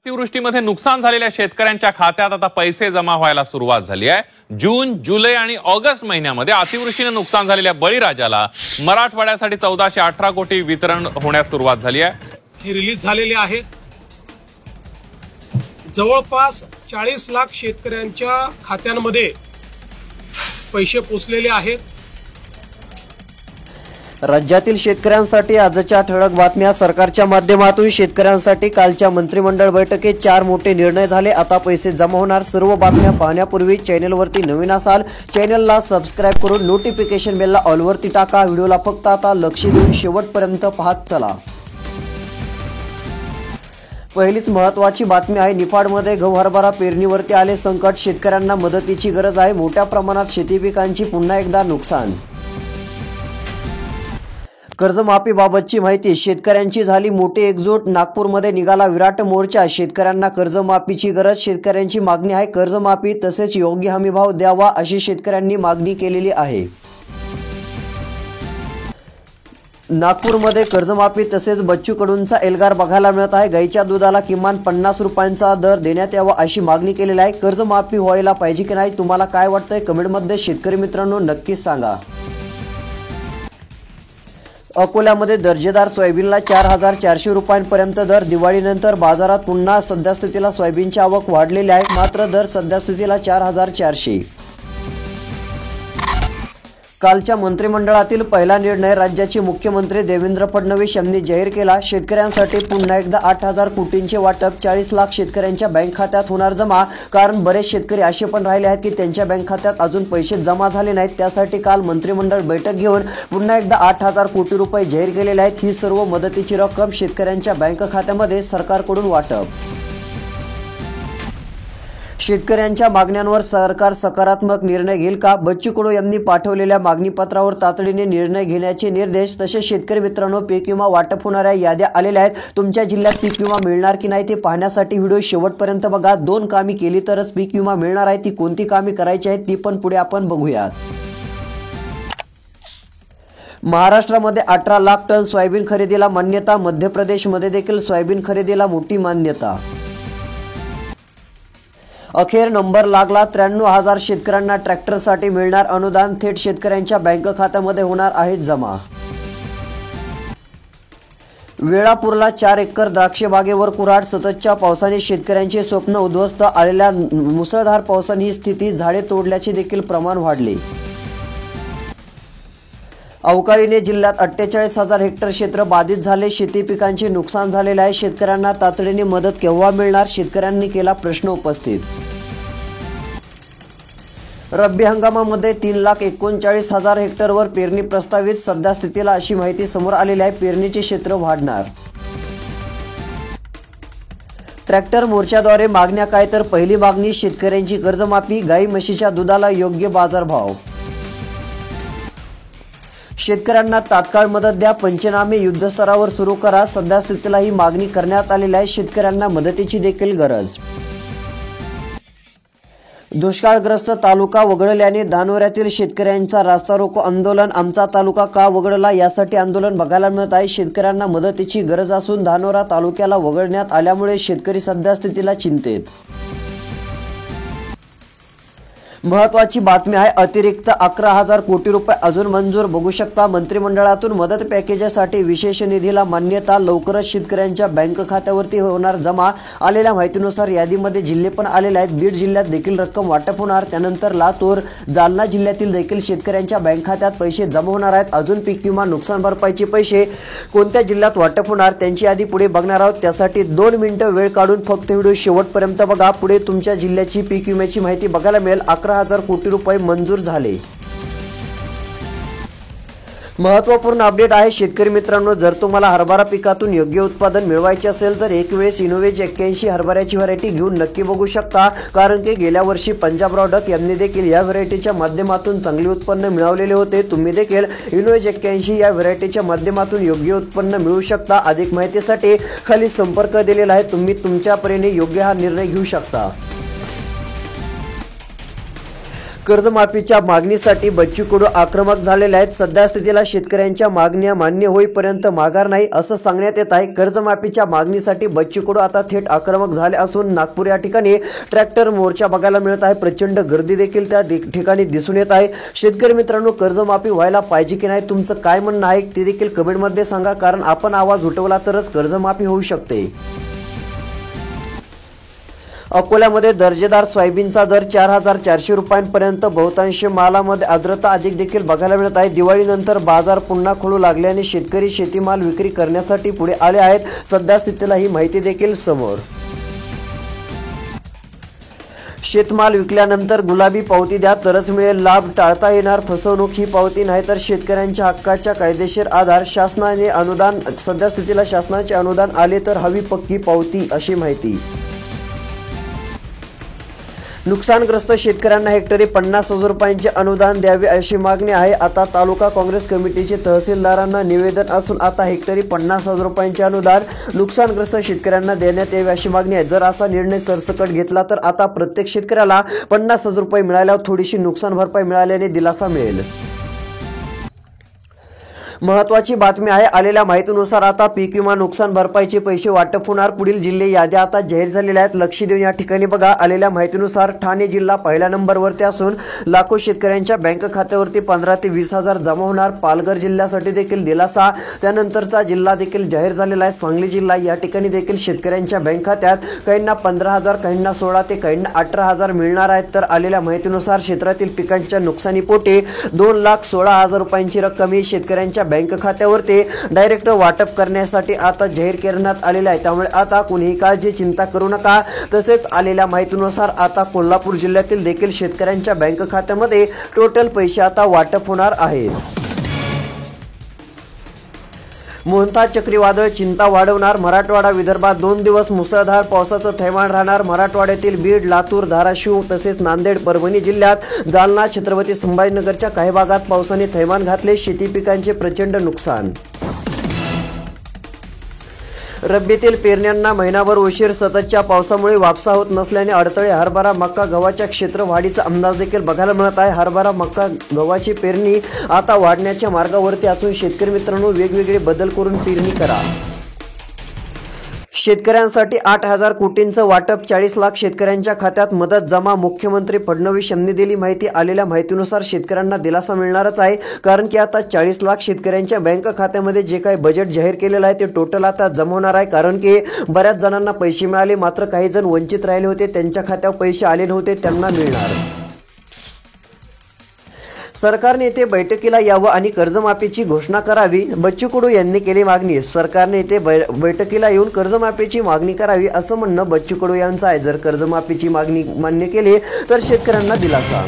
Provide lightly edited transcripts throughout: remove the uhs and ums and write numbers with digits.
अतिवृष्टीमध्ये नुकसान झालेल्या शेतकऱ्यांच्या खात्यात आता पैसे जमा व्हायला सुरुवात झाली आहे। जून, जुलै आणि ऑगस्ट महिन्यामध्ये अतिवृष्टीने नुकसान झालेल्या बळीराजाला मराठवाड्यासाठी 1418 कोटी वितरण होण्यास सुरुवात झाली आहे। हे रिलीज झालेले आहे। जवळपास 40 लाख शेतकऱ्यांच्या खात्यांमध्ये पैसे पोचलेले आहेत। राज्यातील शेतकऱ्यांसाठी आजच्या ठळक बातम्या। सरकारच्या माध्यमातून शेतकऱ्यांसाठी कालच्या मंत्रिमंडळ बैठकीत 4 मोठे निर्णय झाले। आता पैसे जमा होणार। सर्व बातम्या पाहण्यापूर्वी चॅनलवरती नवीन असाल चॅनलला सबस्क्राइब करून नोटिफिकेशन बेलला ऑलवरती टाका। व्हिडिओला फक्त आता लक्ष देऊन शेवटपर्यंत पाहत चला। पहिलीच महत्त्वाची बातमी आहे। निफाडमध्ये गहू हरभरा पेरणीवरती आले संकट। शेतकऱ्यांना मदतीची गरज आहे। मोठ्या प्रमाणात शेती पिकांची पुन्हा एकदा नुकसान। कर्जमाफीबाबतची माहिती। शेतकऱ्यांची झाली मोठी एकजूट। नागपूरमध्ये निघाला विराट मोर्चा। शेतकऱ्यांना कर्जमाफीची गरज। शेतकऱ्यांची मागणी आहे कर्जमाफी तसेच योग्य हमीभाव द्यावा अशी शेतकऱ्यांनी मागणी केलेली आहे। नागपूरमध्ये कर्जमाफी तसेच बच्चू कडूंचा एल्गार बघायला मिळत आहे। गाईच्या दुधाला किमान 50 रुपयांचा दर देण्यात यावा अशी मागणी केलेली आहे। कर्जमाफी व्हायला पाहिजे की नाही, तुम्हाला काय वाटतंय कमेंटमध्ये शेतकरी मित्रांनो नक्कीच सांगा। अकोल्यामध्ये दर्जेदार सोयाबीनला 4400 रुपयांपर्यंत दर। दिवाळीनंतर बाजारात पुन्हा सद्यस्थितीला सोयाबीनची आवक वाढलेली आहे, मात्र दर सद्यस्थितीला 4400। कालच्या मंत्रिमंडळातील पहिला निर्णय राज्याचे मुख्यमंत्री देवेंद्र फडणवीस यांनी जाहीर केला। शेतकऱ्यांसाठी पुन्हा एकदा 8000 कोटींचे वाटप। 40 लाख शेतकऱ्यांच्या बँक खात्यात होणार जमा। कारण बरेच शेतकरी असे पण राहिले आहेत की त्यांच्या बँक खात्यात अजून पैसे जमा झाले नाहीत। त्यासाठी काल मंत्रिमंडळ बैठक घेऊन पुन्हा एकदा 8000 कोटी रुपये जाहीर केलेले आहेत। ही सर्व मदतीची रक्कम शेतकऱ्यांच्या बँक खात्यामध्ये सरकारकडून वाटप। शेतकऱ्यांच्या मागण्यांवर सरकार सकारात्मक निर्णय घेईल का? बच्चू कडू यांनी पाठवलेल्या मागणीपत्रावर तातडीने निर्णय घेण्याचे निर्देश। तसेच शेतकरी मित्रांनो पीक विमा वाटप होणाऱ्या याद्या आलेल्या आहेत। तुमच्या जिल्ह्यात पीक विमा मिळणार की नाही ते पाहण्यासाठी व्हिडिओ शेवटपर्यंत बघा। 2 कामे केली तरच पीक विमा मिळणार आहे। ती कोणती कामे करायची आहेत ती पण पुढे आपण बघूया। महाराष्ट्रामध्ये 18 लाख टन सोयाबीन खरेदीला मान्यता। मध्य प्रदेशमध्ये देखील सोयाबीन खरेदीला मोठी मान्यता। अखेर नंबर लागला। 93,000 शेतकऱ्यांना ट्रॅक्टरसाठी मिळणार अनुदान। थेट शेतकऱ्यांच्या बँक खात्यामध्ये होणार आहे जमा। वेळापूरला 4 एकर द्राक्ष बागेवर कुऱ्हाड। सततच्या पावसाने शेतकऱ्यांचे स्वप्न उद्ध्वस्त। आलेल्या मुसळधार पावसाने ही स्थिती। झाडे तोडल्याचे देखील प्रमाण वाढले। अवकाळीने जिल्ह्यात 48,000 हेक्टर क्षेत्र बाधित झाले। शेती पिकांचे नुकसान झालेले आहे। शेतकऱ्यांना तातडीने मदत केव्हा मिळणार? शेतकऱ्यांनी केला प्रश्न उपस्थित। रब्बी हंगामामध्ये 3,39,000 हेक्टरवर पेरणी प्रस्तावित। सद्यस्थितीला अशी माहिती समोर आलेली आहे। पेरणीचे क्षेत्र वाढणार। ट्रॅक्टर मोर्चाद्वारे मागण्या काय? तर पहिली मागणी शेतकऱ्यांची कर्जमाफी। गाई म्हशीच्या दुधाला योग्य बाजारभाव। शेतकऱ्यांना तात्काळ मदत द्या। पंचनामे युद्धस्तरावर सुरू करा। सद्यस्थितीला ही मागणी करण्यात आलेली आहे। शेतकऱ्यांना मदतीची देखील गरज। दुष्काळग्रस्त तालुका वगळल्याने धानोऱ्यातील शेतकऱ्यांचा रास्ता रोको आंदोलन। आमचा तालुका का वगळला यासाठी आंदोलन बघायला मिळत आहे। शेतकऱ्यांना मदतीची गरज असून धानोरा तालुक्याला वगळण्यात आल्यामुळे शेतकरी सद्यस्थितीला चिंतेत। महत्त्वाची बातमी आहे। अतिरिक्त 11,000 कोटी रुपये अजून मंजूर। बघू शकता मंत्रिमंडळातून मदत पॅकेजसाठी विशेष निधीला मान्यता। लवकरच शेतकऱ्यांच्या बँक खात्यावरती होणार जमा। आलेल्या माहितीनुसार यादीमध्ये जिल्हे पण आलेले आहेत। बीड जिल्ह्यात देखील रक्कम वाटप होणार। त्यानंतर लातूर, जालना जिल्ह्यातील देखील शेतकऱ्यांच्या बँक खात्यात पैसे जमा होणार आहेत। अजून पीक विमा नुकसान भरपाईचे पैसे कोणत्या जिल्ह्यात वाटप होणार त्यांची यादी पुढे बघणार आहोत। त्यासाठी 2 मिनिटं वेळ काढून फक्त व्हिडिओ शेवटपर्यंत बघा। पुढे तुमच्या जिल्ह्याची पीक विम्याची माहिती बघायला मिळेल। 11,000 कोटी रुपये मंजूर झाले। महत्त्वपूर्ण अपडेट आहे शेतकरी मित्रांनो। जर तुम्हाला हरभरा पिकातून योग्य उत्पादन मिळवायचे असेल तर एक वेळेस इनोवेज 81 हरभऱ्याची व्हरायटी घेऊन नक्की बघू शकता। कारण की गेल्या वर्षी पंजाब रॉडक यांनी देखील या व्हरायटीच्या माध्यमातून चांगले उत्पन्न मिळवलेले होते। तुम्ही देखील इनोवेज 81 या व्हरायटीच्या माध्यमातून योग्य उत्पन्न मिळवू शकता। अधिक माहितीसाठी खाली संपर्क दिलेला आहे। तुम्ही तुमच्या परीने योग्य हा निर्णय घेऊ शकता। कर्जमाफीच्या मागणीसाठी बच्चू कडू आक्रमक झालेले आहेत. सध्या स्थितीला शेतकऱ्यांच्या मागण्या मान्य होईपर्यंत माघार नाही असं सांगण्यात येत आहे. कर्जमाफीच्या मागणीसाठी बच्चू कडू आता थेट आक्रमक झाले असून नागपूर या ठिकाणी ट्रॅक्टर मोर्चा बघायला मिळत आहे. प्रचंड गर्दी देखील त्या ठिकाणी दिसून येत आहे. शेतकरी मित्रांनो, कर्जमाफी व्हायला पाहिजे की नाही, तुमचं काय म्हणणं आहे ते देखील कमेंटमध्ये सांगा, कारण आपण आवाज उठवला तरच कर्जमाफी होऊ शकते. अकोल्यामध्ये दर्जेदार सोयाबीनचा दर 4,400 रुपयांपर्यंत. बहुतांश मालामध्ये आर्द्रता अधिक देखील बघायला मिळत आहे. दिवाळीनंतर बाजार पुन्हा खोलू लागल्याने शेतकरी शेतीमाल विक्री करण्यासाठी पुढे आले आहेत. सध्या स्थितीला ही माहिती देखील समोर. शेतमाल विकल्यानंतर गुलाबी पावती द्या तरच मिळेल लाभ. टाळता येणार फसवणूक. ही पावती नाही तर शेतकऱ्यांच्या हक्काच्या कायदेशीर आधार. शासनाने अनुदान. सध्या स्थितीला शासनाचे अनुदान आले तर हवी पक्की पावती, अशी माहिती. नुकसानग्रस्त शेतकऱ्यांना हेक्टरी 50,000 रुपयांचे अनुदान द्यावे अशी मागणी आहे. आता तालुका काँग्रेस कमिटीचे तहसीलदारांना निवेदन असून आता हेक्टरी 50,000 रुपयांचे अनुदान नुकसानग्रस्त शेतकऱ्यांना देण्यात यावे अशी मागणी आहे. जर असा निर्णय सरसकट घेतला तर आता प्रत्येक शेतकऱ्याला 50,000 रुपये मिळाल्यावर थोडीशी नुकसान भरपाई मिळाल्याने दिलासा मिळेल. महत्त्वाची बातमी आहे. आलेल्या माहितीनुसार आता पीक विमा नुकसान भरपाईचे पैसे वाटप होणार. पुढील जिल्हे याद्या आता जाहीर झालेल्या आहेत. लक्ष देऊन या ठिकाणी बघा. आलेल्या माहितीनुसार ठाणे जिल्हा पहिल्या नंबरवरती असून लाखो शेतकऱ्यांच्या बँक खात्यावरती 15 ते 20,000 जमा होणार. पालघर जिल्ह्यासाठी देखील दिलासा. त्यानंतरचा जिल्हा देखील जाहीर झालेला आहे, सांगली जिल्हा. या ठिकाणी देखील शेतकऱ्यांच्या बँक खात्यात काहींना 15,000, काहींना 16 ते काहींना 18,000 मिळणार आहेत. तर आलेल्या माहितीनुसार क्षेत्रातील पिकांच्या नुकसानीपोटी 2,16,000 रुपयांची रक्कम ही शेतकऱ्यांच्या बँक खात्यावरती डायरेक्ट वाटप करण्यासाठी आता जाहीर करण्यात आलेले आहे. त्यामुळे आता कुणीही काळजी चिंता करू नका. तसेच आलेल्या माहितीनुसार आता कोल्हापूर जिल्ह्यातील देखील शेतकऱ्यांच्या बँक खात्यामध्ये टोटल पैसे आता वाटप होणार आहेत. मोहनता चक्रीवादळ चिंता वाढवणार. मराठवाडा विदर्भात 2 दिवस मुसळधार पावसाचं थैमान राहणार. मराठवाड्यातील बीड, लातूर, धाराशिव तसेच नांदेड, परभणी जिल्ह्यात, जालना, छत्रपती संभाजीनगरच्या काही भागात पावसाने थैमान घातले. शेती पिकांचे प्रचंड नुकसान. रब्बीतील पेरण्यांना महिनाभर उशीर. सततच्या पावसामुळे वापसा होत नसल्याने अडथळे. हरभरा, मक्का, गव्हाच्या क्षेत्र वाढीचा अंदाज देखील बघायला मिळत आहे. हरभरा, मक्का, गव्हाची पेरणी आता वाढण्याच्या मार्गावरती असून शेतकरी मित्रांनो, वेगवेगळे बदल करून पेरणी करा. शेतकऱ्यांसाठी 8,000 कोटींचं वाटप. 40 लाख शेतकऱ्यांच्या खात्यात मदत जमा. मुख्यमंत्री फडणवीस यांनी दिली माहिती. आलेल्या माहितीनुसार शेतकऱ्यांना दिलासा मिळणारच आहे, कारण की आता 40 लाख शेतकऱ्यांच्या बँक खात्यामध्ये जे काही बजेट जाहीर केलेलं आहे ते टोटल आता जमा होणार आहे. कारण की बऱ्याच जणांना पैसे मिळाले, मात्र काही जण वंचित राहिले होते, त्यांच्या खात्यावर पैसे आले नव्हते, त्यांना मिळणार. सरकारने येथे बैठकीला यावं आणि कर्जमाफीची घोषणा करावी. बच्चू कडू यांनी केली मागणी. सरकारने येथे बैठकीला येऊन कर्जमाफीची मागणी करावी असं म्हणणं बच्चू कडू यांचं आहे. जर कर्जमाफीची मागणी मान्य केली तर शेतकऱ्यांना दिलासा.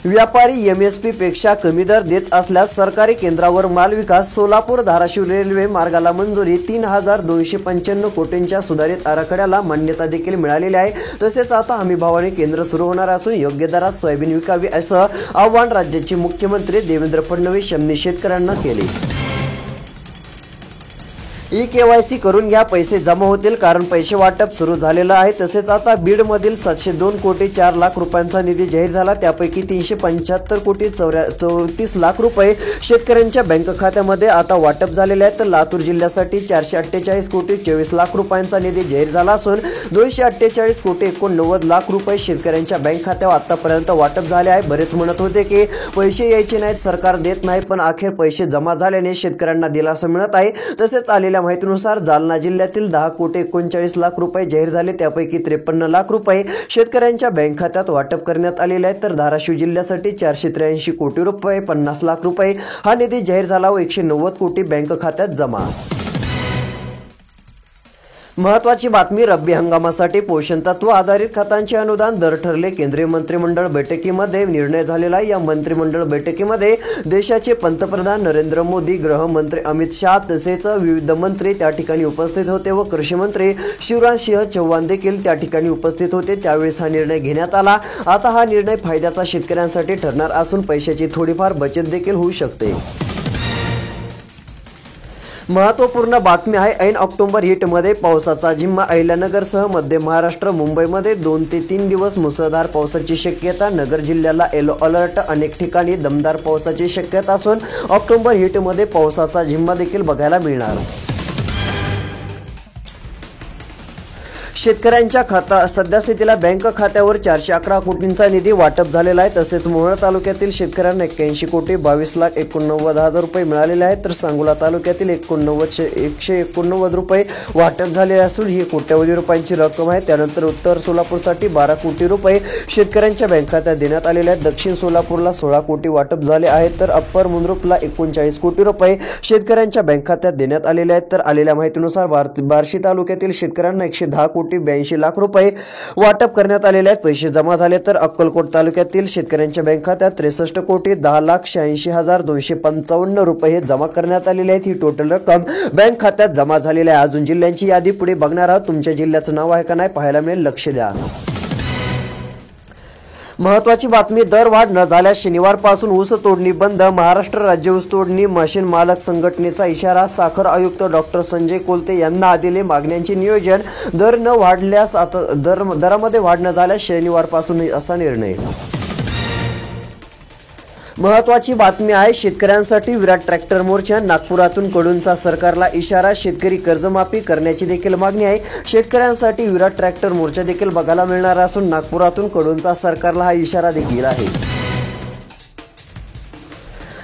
व्यापारी MSP पेक्षा कमी दर देत असल्यास सरकारी केंद्रावर माल विकास. सोलापूर धाराशिव रेल्वे मार्गाला मंजुरी. 3,295 कोटींच्या सुधारित आराखड्याला मान्यता देखील मिळालेली आहे. तसेच आता हमीभावाने केंद्र सुरू होणार असून योग्य दरात सोयाबीन विकावी असं आवाहन राज्याचे मुख्यमंत्री देवेंद्र फडणवीस यांनी शेतकऱ्यांना केले. KYC करून घ्या, पैसे जमा होतील, कारण पैसे वाटप सुरू झालेलं आहे. तसेच आता बीडमधील 702 कोटी 4 लाख रुपयांचा निधी जाहीर झाला. त्यापैकी 375 कोटी 34 लाख रुपये शेतकऱ्यांच्या बँक खात्यामध्ये आता वाटप झालेले आहेत. तर लातूर जिल्ह्यासाठी 448 कोटी 24 लाख रुपयांचा निधी जाहीर झाला असून 248 कोटी 89 लाख रुपये शेतकऱ्यांच्या बँक खात्यावर आतापर्यंत वाटप झाले आहे. बरेच म्हणत होते की पैसे यायचे नाहीत, सरकार देत नाही, पण अखेर पैसे जमा झाल्याने शेतकऱ्यांना दिलासा मिळत आहे. तसेच आलेल्या माहितीनुसार जालना जिल्ह्यातील 10 कोटी 39 लाख रुपये जाहीर झाले. त्यापैकी 53 लाख रुपये शेतकऱ्यांच्या बँक खात्यात वाटप करण्यात आलेले आहेत. तर धाराशिव जिल्ह्यासाठी 483 कोटी रुपये 50 लाख रुपये हा निधी जाहीर झाला व 190 कोटी बँक खात्यात जमा. महत्त्वाची बातमी. रब्बी हंगामासाठी पोषण तत्व आधारित खतांचे अनुदान दर ठरले. केंद्रीय मंत्रिमंडळ बैठकीमध्ये निर्णय झालेला आहे. या मंत्रिमंडळ बैठकीमध्ये देशाचे पंतप्रधान नरेंद्र मोदी, गृहमंत्री अमित शाह तसेच विविध मंत्री त्या ठिकाणी उपस्थित होते व कृषी मंत्री शिवराज सिंह चौहान देखील त्या ठिकाणी उपस्थित होते. त्यावेळेस हा निर्णय घेण्यात आला. आता हा निर्णय फायद्याचा शेतकऱ्यांसाठी ठरणार असून पैशाची थोडीफार बचत देखील होऊ शकते. महत्त्वपूर्ण बातमी आहे. ऐन ऑक्टोबर हिटमध्ये पावसाचा जिम्मा. अहिल्यानगरसह मध्य महाराष्ट्र, मुंबईमध्ये 2 ते 3 दिवस मुसळधार पावसाची शक्यता. नगर जिल्ह्याला येलो अलर्ट. अनेक ठिकाणी दमदार पावसाची शक्यता असून ऑक्टोबर हिटमध्ये पावसाचा जिम्मा देखील बघायला मिळणार. शेतकऱ्यांच्या सद्यस्थितीला बँक खात्यावर 411 कोटींचा निधी वाटप झालेला आहे. तसेच मोहोळ तालुक्यातील शेतकऱ्यांना 81 कोटी 22,89,000 रुपये मिळालेले आहेत. तर सांगोला तालुक्यातील 189 रुपये वाटप झालेले असून ही कोट्यवधी रुपयांची रक्कम आहे. त्यानंतर उत्तर सोलापूरसाठी 12 कोटी रुपये शेतकऱ्यांच्या बँक खात्यात देण्यात आलेले आहेत. दक्षिण सोलापूरला 16 कोटी वाटप झाले आहेत. तर अप्पर मुंद्रुपला 39 कोटी रुपये शेतकऱ्यांच्या बँक खात्यात देण्यात आलेले आहेत. तर आलेल्या माहितीनुसार बार्शी तालुक्यातील शेतकऱ्यांना 110 कोटी 82 लाख रुपये वाटप करण्यात आलेले आहेत. पैसे जमा झाले. तर अक्कलकोट तालुक्यातील शेतकऱ्यांच्या बँक खात्यात 63 कोटी 10,86,255 रुपये हे जमा करण्यात आलेले आहेत. ही टोटल रक्कम बँक खात्यात जमा झालेली आहे. अजून जिल्ह्यांची यादी पुढे बघणार आहोत. तुमच्या जिल्ह्याचं नाव आहे का नाही पाहायला मिळेल, लक्ष द्या. महत्त्वाची बातमी. दरवाढ न झाल्यास शनिवारपासून ऊस तोडणी बंद. महाराष्ट्र राज्य ऊस तोडणी मशीन मालक संघटनेचा इशारा. साखर आयुक्त डॉक्टर संजय कोलते यांना दिले मागण्यांचे नियोजन. दरामध्ये वाढ न झाल्यास शनिवारपासून असा निर्णय. महत्त्वाची बातमी आहे. शेतकऱ्यांसाठी विराट ट्रॅक्टर मोर्चा. नागपुरातून कडूंचा सरकारला इशारा. शेतकरी कर्जमाफी करण्याची देखील मागणी आहे. शेतकऱ्यांसाठी विराट ट्रॅक्टर मोर्चा देखील बघायला मिळणार असून नागपुरातून कडूंचा सरकारला हा इशारा देखील आहे.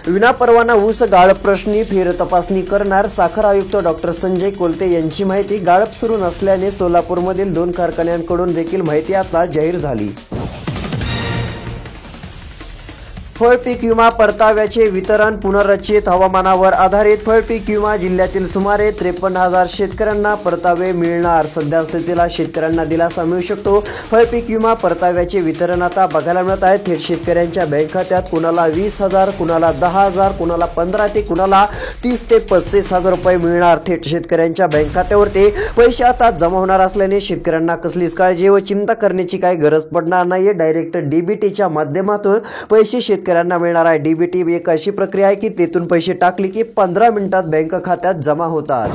विनापरवाना ऊस गाळप प्रश्नी फेरतपासणी करणार. साखर आयुक्त डॉक्टर संजय कोलते यांची माहिती. गाळप सुरू नसल्याने सोलापूरमधील 2 कारखान्यांकडून देखील माहिती आता जाहीर झाली. फळपीक विमा परताव्याचे वितरण पुनर्रचित. हवामानावर आधारित फळपीक विमा. जिल्ह्यातील सुमारे 53,000 शेतकऱ्यांना परतावे मिळणार. सध्या स्थितीला शेतकऱ्यांना दिलासा मिळू शकतो. फळपीक विमा परताव्याचे वितरण आता बघायला मिळत आहे. थेट शेतकऱ्यांच्या बँक खात्यात कुणाला 20,000, कुणाला 10,000, कुणाला 15 ते कुणाला 30 ते 35,000 रुपये मिळणार. थेट शेतकऱ्यांच्या बँक खात्यावरती पैसे आता जमा होणार असल्याने शेतकऱ्यांना कसलीच काळजी व चिंता करण्याची काही गरज पडणार नाहीये. डायरेक्ट डीबीटीच्या माध्यमातून पैसे शेतकऱ्यांना मिळणार आहे. डीबीटी एक अशी प्रक्रिया आहे की तेथून पैसे टाकले की 15 मिनिटात बँक खात्यात जमा होतात.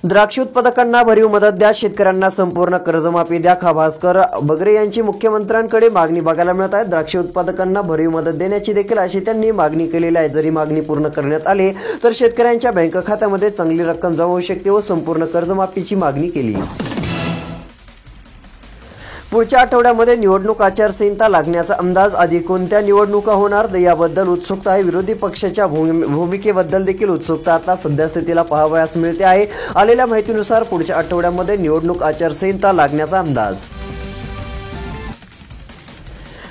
द्राक्ष उत्पादकांना भरीव मदत द्या. शेतकऱ्यांना संपूर्ण कर्जमाफी द्या. भास्कर बगरे यांची मुख्यमंत्र्यांकडे मागणी बघायला मिळत आहे. द्राक्ष उत्पादकांना भरीव मदत देण्याची देखील अशी त्यांनी मागणी केलेली आहे. जरी मागणी पूर्ण करण्यात आली तर शेतकऱ्यांच्या बँक खात्यामध्ये चांगली रक्कम जमा होऊ शकते व संपूर्ण कर्जमाफीची मागणी केली. पुढच्या आठवड्यामध्ये निवडणूक आचारसंहिता लागण्याचा अंदाज. आधी कोणत्या निवडणुका होणार याबद्दल उत्सुकता आहे. विरोधी पक्षाच्या भूमिकेबद्दल देखील उत्सुकता आता सध्या स्थितीला पाहावयास मिळते आहे. आलेल्या माहितीनुसार पुढच्या आठवड्यामध्ये निवडणूक आचारसंहिता लागण्याचा अंदाज.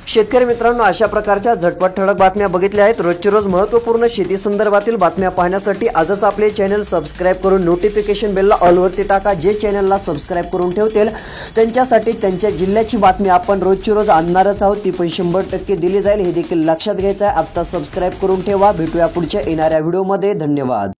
शेतकरी मित्रांनो, अशा प्रकारच्या झटपट ठळक बातम्या बघितल्या आहेत. रोजची रोज महत्त्वपूर्ण शेती संदर्भातील बातम्या पाहण्यासाठी आजच आपले चॅनल सबस्क्राईब करून नोटिफिकेशन बेलला ऑलवरती टाका. जे चॅनलला सबस्क्राईब करून ठेवतील त्यांच्यासाठी त्यांच्या जिल्ह्याची बातमी आपण रोजची रोज आणणारच आहोत. ती पण 100% दिली जाईल हे देखील लक्षात घ्यायचं आहे. आत्ता सबस्क्राईब करून ठेवा. भेटूया पुढच्या येणाऱ्या व्हिडिओमध्ये. धन्यवाद.